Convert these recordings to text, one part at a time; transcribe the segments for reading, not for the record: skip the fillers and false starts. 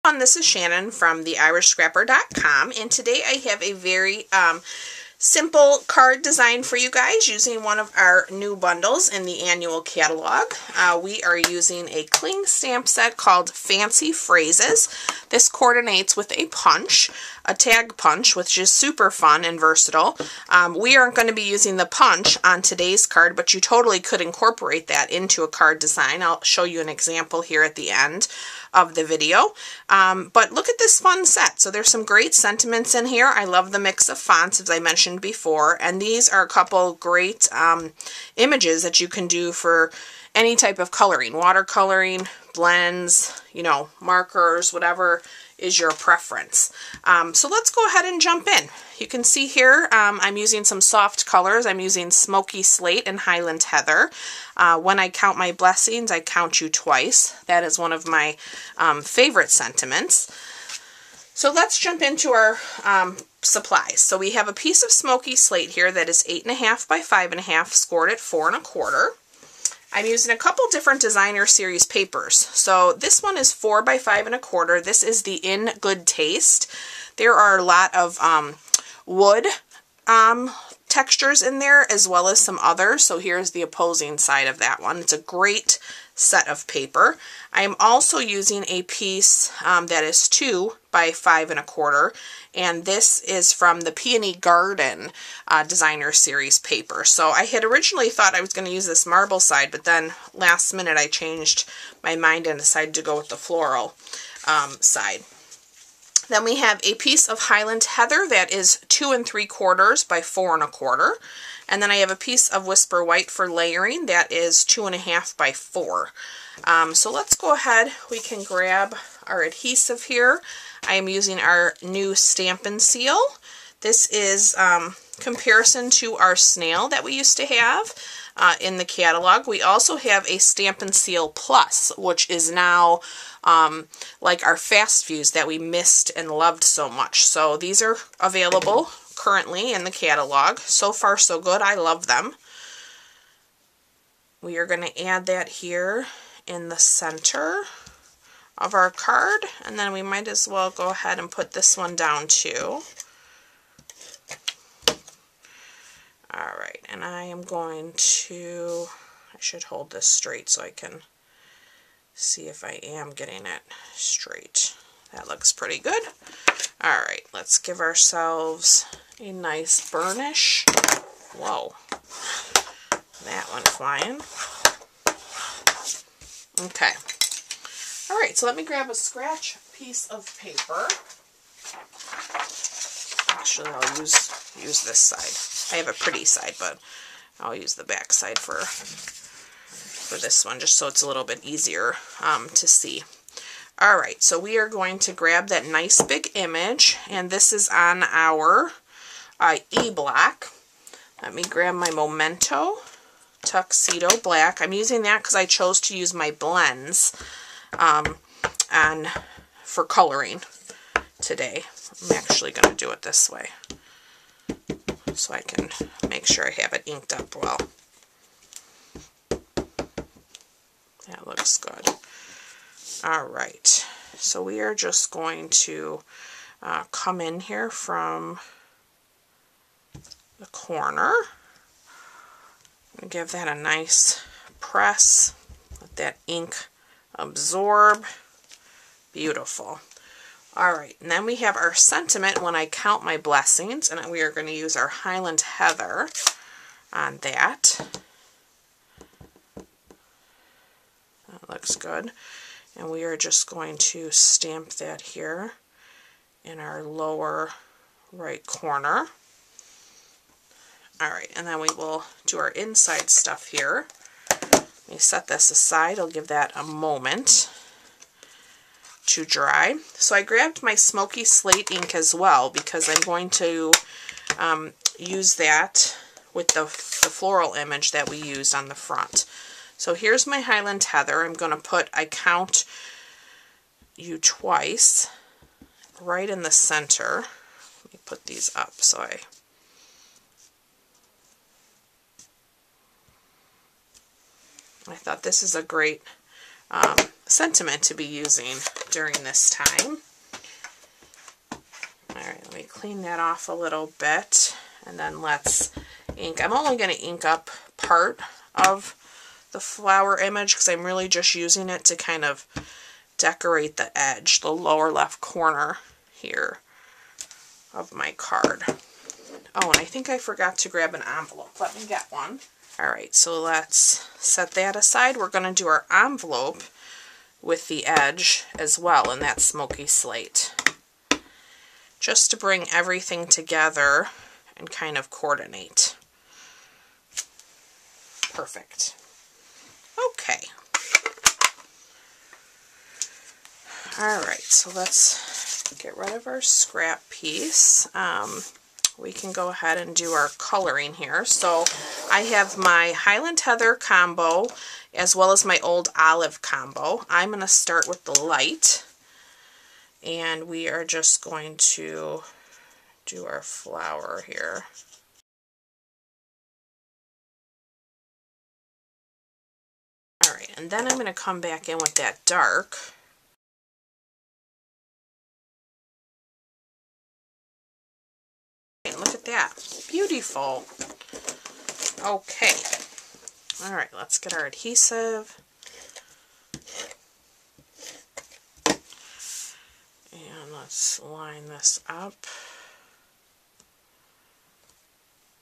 fun. This is Shannon from theirishscrapper.com, and today I have a very simple card design for you guys using one of our new bundles in the annual catalog. We are using a cling stamp set called Fancy Phrases. This coordinates with a punch, a tag punch, which is super fun and versatile. We aren't going to be using the punch on today's card, but you totally could incorporate that into a card design. I'll show you an example here at the end of the video. But look at this fun set. So there's some great sentiments in here. I love the mix of fonts, as I mentioned before, and these are a couple great images that you can do for any type of coloring, watercoloring, blends, you know, markers, whatever is your preference. So let's go ahead and jump in. You can see here I'm using some soft colors. I'm using Smoky Slate and Highland Heather. When I count my blessings, I count you twice. That is one of my favorite sentiments. So let's jump into our supplies. So we have a piece of Smoky Slate here that is 8.5 by 5.5, scored at 4 1/4. I'm using a couple different designer series papers. So this one is 4 by 5 1/4. This is the In Good Taste. There are a lot of wood textures in there, as well as some others. So here's the opposing side of that one. It's a great set of paper. I am also using a piece that is 2 by 5 1/4, and this is from the Peony Garden designer series paper. So I had originally thought I was going to use this marble side, but then last minute I changed my mind and decided to go with the floral side. Then we have a piece of Highland Heather that is 2 3/4 by 4 1/4. And then I have a piece of Whisper White for layering that is 2.5 by 4. So let's go ahead. We can grab our adhesive here. I am using our new Stampin Seal. This is comparison to our snail that we used to have in the catalog. We also have a Stampin Seal Plus, which is now like our fast fuse that we missed and loved so much. So these are available currently in the catalog. So far so good. I love them. We are going to add that here in the center of our card, and then we might as well go ahead and put this one down too. Alright, and I am going to, I should hold this straight so I can see if I am getting it straight. That looks pretty good. Alright, let's give ourselves a nice burnish. Whoa, that went flying. Okay. Alright, so let me grab a scratch piece of paper. Actually, I'll use this side. I have a pretty side, but I'll use the back side for this one, just so it's a little bit easier to see. Alright, so we are going to grab that nice big image, and this is on our E-block. Let me grab my Memento Tuxedo Black. I'm using that because I chose to use my blends for coloring today. I'm actually going to do it this way so I can make sure I have it inked up well. That looks good. Alright, so we are just going to come in here from the corner and give that a nice press. Let that ink absorb. Beautiful. Alright, and then we have our sentiment when I count my blessings, and we are going to use our Highland Heather on that. That looks good. And we are just going to stamp that here in our lower right corner. Alright, and then we will do our inside stuff here. Let me set this aside. I'll give that a moment to dry. So I grabbed my Smoky Slate ink as well because I'm going to use that with the floral image that we used on the front. So here's my Highland Heather. I'm going to put, I count you twice, right in the center. Let me put these up so I thought this is a great sentiment to be using during this time. Alright, let me clean that off a little bit, and then let's ink. I'm only going to ink up part of the flower image because I'm really just using it to kind of decorate the edge, the lower left corner here of my card. Oh, and I think I forgot to grab an envelope. Let me get one. Alright, so let's set that aside. We're going to do our envelope with the edge as well, and that's Smoky Slate. Just to bring everything together and kind of coordinate. Perfect. Okay. Alright, so let's get rid of our scrap piece. We can go ahead and do our coloring here. So I have my Highland Heather combo as well as my old olive combo. I'm going to start with the light. And we are just going to do our flower here. Alright, and then I'm going to come back in with that dark. And look at that. Beautiful. Okay. Alright, let's get our adhesive. And let's line this up.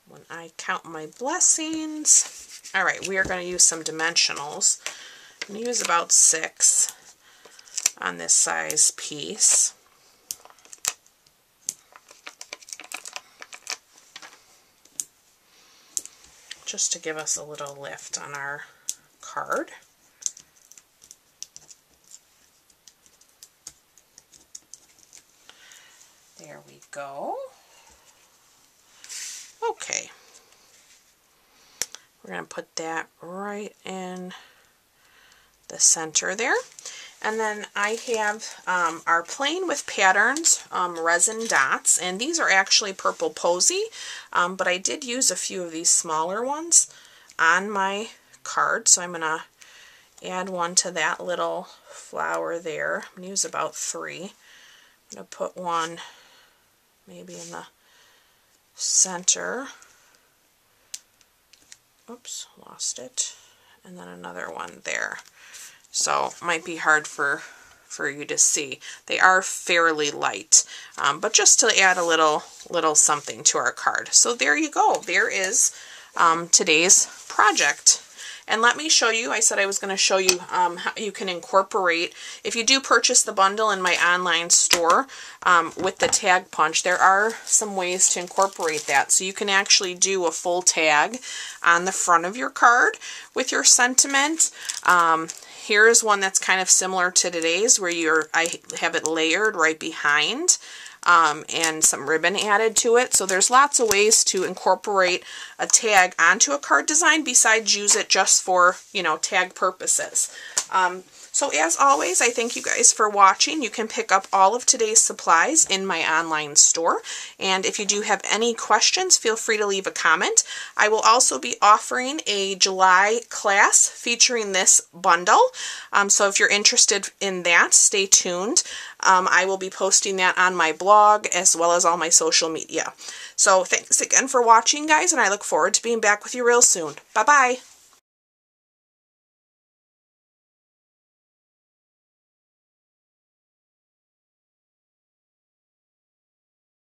When I count my blessings. Alright, we are going to use some dimensionals. I'm going to use about 6 on this size piece. Just to give us a little lift on our card. There we go. Okay. We're going to put that right in the center there. And then I have our plain with patterns resin dots, and these are actually Purple Posy, but I did use a few of these smaller ones on my card, so I'm going to add one to that little flower there. I'm going to use about 3. I'm going to put one maybe in the center. Oops, lost it. And then another one there. So might be hard for you to see. They are fairly light, but just to add a little something to our card. So there you go. There is today's project. And let me show you, I said I was going to show you how you can incorporate, if you do purchase the bundle in my online store with the tag punch, there are some ways to incorporate that. So you can actually do a full tag on the front of your card with your sentiment. Here's one that's kind of similar to today's, where I have it layered right behind. And some ribbon added to it. So there's lots of ways to incorporate a tag onto a card design besides use it just for, you know, tag purposes. So as always, I thank you guys for watching. You can pick up all of today's supplies in my online store. And if you do have any questions, feel free to leave a comment. I will also be offering a July class featuring this bundle. So if you're interested in that, stay tuned. I will be posting that on my blog as well as all my social media. So thanks again for watching, guys, and I look forward to being back with you real soon. Bye-bye.